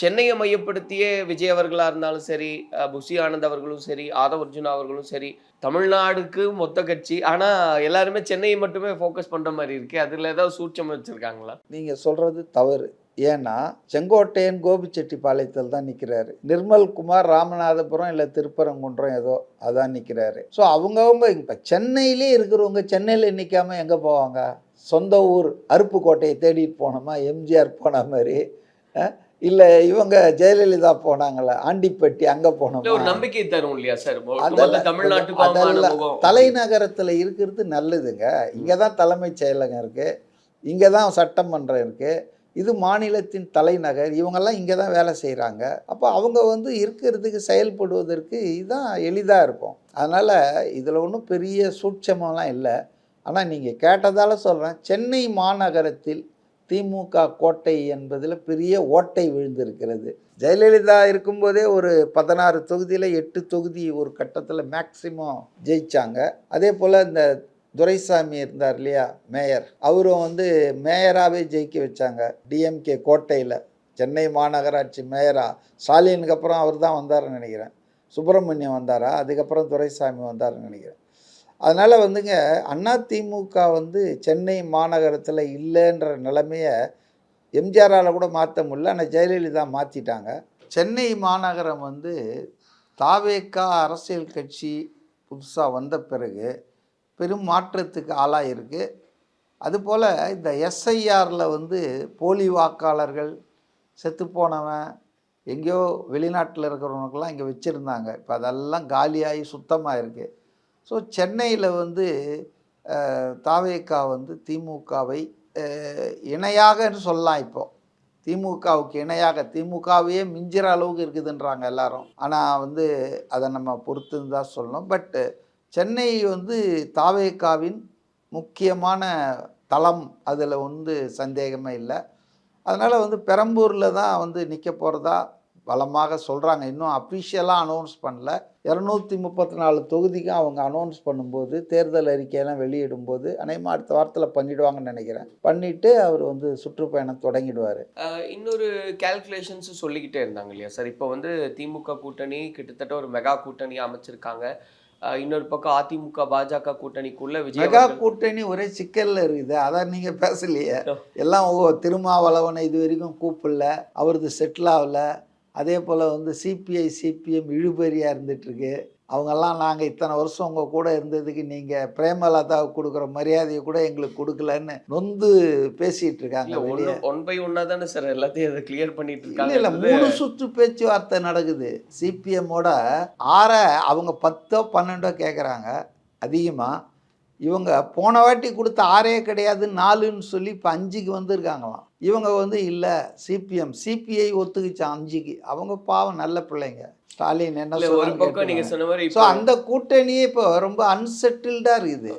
சென்னையை மையப்படுத்தியே விஜய் அவர்களா இருந்தாலும் சரி, புஷி ஆனந்த் அவர்களும் சரி, ஆதவ் அர்ஜுனா அவர்களும் சரி, தமிழ்நாடுக்கு மொத்த கட்சி. ஆனா எல்லாருமே சென்னையை மட்டுமே ஃபோக்கஸ் பண்ற மாரி இருக்கு. அதுல ஏதாவது சூட்சம் வச்சிருக்காங்களா? நீங்க சொல்றது தவறு. ஏன்னா செங்கோட்டையன் கோபிச்செட்டிப்பாளையத்தில் தான் நிற்கிறாரு. நிர்மல்குமார் ராமநாதபுரம் இல்லை திருப்பரங்குன்றம் ஏதோ அதான் நிற்கிறாரு. ஸோ அவங்கவுங்க இப்போ சென்னையிலே இருக்கிறவங்க சென்னையில் நிற்காம எங்கே போவாங்க? சொந்த ஊர் அருப்புக்கோட்டையை தேடிட்டு போனோமா, எம்ஜிஆர் போன மாதிரி, இல்லை இவங்க ஜெயலலிதா போனாங்களே ஆண்டிப்பட்டி அங்கே போனோமா? ஒரு நம்பிக்கை தரும் இல்லையா சார்? தமிழ்நாட்டுக்கு அதெல்லாம் தலைநகரத்தில் இருக்கிறது நல்லதுங்க. இங்கே தான் தலைமைச் செயலகம் இருக்குது, இங்கே தான் சட்டமன்றம் இருக்குது, இது மாநிலத்தின் தலைநகர். இவங்கெல்லாம் இங்கே தான் வேலை செய்கிறாங்க. அப்போ அவங்க வந்து இருக்கிறதுக்கு செயல்படுவதற்கு இதுதான் எளிதாக இருக்கும். அதனால் இதில் ஒன்றும் பெரிய சூட்சமெல்லாம் இல்லை. ஆனால் நீங்கள் கேட்டதால் சொல்கிறேன், சென்னை மாநகரத்தில் திமுக கோட்டை என்பதில் பெரிய ஓட்டை விழுந்திருக்கிறது. ஜெயலலிதா இருக்கும்போதே ஒரு 16 தொகுதியில் 8 தொகுதி ஒரு கட்டத்தில் மேக்சிமம் ஜெயித்தாங்க. அதே போல் இந்த துரைசாமி இருந்தார் இல்லையா, மேயர், அவரும் வந்து மேயராகவே ஜெயிக்க வச்சாங்க டிஎம்கே கோட்டையில். சென்னை மாநகராட்சி மேயராக ஸ்டாலினுக்கு அப்புறம் அவர் தான் வந்தார்னு நினைக்கிறேன். சுப்பிரமணியம் வந்தாரா, அதுக்கப்புறம் துரைசாமி வந்தார்னு நினைக்கிறேன். அதனால் வந்துங்க அதிமுக வந்து சென்னை மாநகரத்தில் இல்லைன்ற நிலைமையை எம்ஜிஆரால் கூட மாற்ற முடியல, ஆனால் ஜெயலலிதா மாற்றிட்டாங்க. சென்னை மாநகரம் வந்து தாவேகா அரசியல் கட்சி புதுசாக வந்த பிறகு பெரும் மாற்றத்துக்கு ஆளாயிருக்கு. அதுபோல் இந்த எஸ்ஐஆரில் வந்து போலி வாக்காளர்கள், செத்துப்போனவன், எங்கேயோ வெளிநாட்டில் இருக்கிறவனுக்கெல்லாம் இங்கே வச்சுருந்தாங்க. இப்போ அதெல்லாம் காலியாகி சுத்தமாக இருக்குது. ஸோ சென்னையில் வந்து தாவேகா வந்து திமுகவை இணையாகன்னு சொல்லலாம். இப்போது திமுகவுக்கு இணையாக திமுகவையே மிஞ்சிற அளவுக்கு இருக்குதுன்றாங்க எல்லாரும். ஆனால் வந்து அதை நம்ம பொறுத்துன்னு தான் சொல்லணும். பட்டு சென்னை வந்து தாவேகாவின் முக்கியமான தளம், அதில் வந்து சந்தேகமே இல்லை. அதனால் வந்து பெரம்பூரில் தான் வந்து நிற்க போகிறதா பலமாக சொல்கிறாங்க. இன்னும் அஃபிஷியலாக அனௌன்ஸ் பண்ணல. 234 தொகுதிக்கும் அவங்க அனௌன்ஸ் பண்ணும்போது, தேர்தல் அறிக்கையெல்லாம் வெளியிடும்போது அநேகமாக அடுத்த வாரத்தில் பண்ணிவிடுவாங்கன்னு நினைக்கிறேன். பண்ணிவிட்டு அவர் வந்து சுற்றுப்பயணம் தொடங்கிடுவார். இன்னொரு கேல்குலேஷன்ஸ் சொல்லிக்கிட்டே இருந்தாங்க இல்லையா சார்? இப்போ வந்து திமுக கூட்டணி கிட்டத்தட்ட ஒரு மெகா கூட்டணி அமைச்சிருக்காங்க. இன்னொரு பக்கம் அதிமுக பாஜக கூட்டணிக்குள்ள மெகா கூட்டணி ஒரே சிக்கலில் இருக்குது. அதான் நீங்கள் பேசலையே. எல்லாம் திருமாவளவனை இது வரைக்கும் கூப்பிடல, அவரது செட்டில் ஆகலை. அதே போல் வந்து சிபிஐ சிபிஎம் இழுபறியாக இருந்துகிட்ருக்கு. அவங்கெல்லாம் நாங்கள் இத்தனை வருஷம் உங்கள் கூட இருந்ததுக்கு நீங்கள் பிரேமலதாவுக்கு கொடுக்குற மரியாதையை கூட எங்களுக்கு கொடுக்கலன்னு நொந்து பேசிகிட்டு இருக்காங்க. ஒன் பை ஒன்னா தானே சார் எல்லாத்தையும் அதை கிளியர் பண்ணிட்டு இருக்காங்க. இல்லை 3 சுற்று பேச்சுவார்த்தை நடக்குது. சிபிஎம்மோட 6 அவங்க 10 12 கேட்குறாங்க அதிகமாக. இவங்க போன வாட்டி கொடுத்த 6 கிடையாது 4ன்னு சொல்லி இப்போ 5க்கு வந்திருக்காங்களாம். இவங்க வந்து இல்லை சிபிஐ ஒத்துக்குச்சு 5க்கு. அவங்க பாவம் நல்ல பிள்ளைங்க. ஸ்டாலின் என்ன ஒரு பக்கம் நீங்க சொன்ன மாதிரி ஸோ அந்த கூட்டணியே இப்போ ரொம்ப அன்செட்டில்டாக இருக்குது.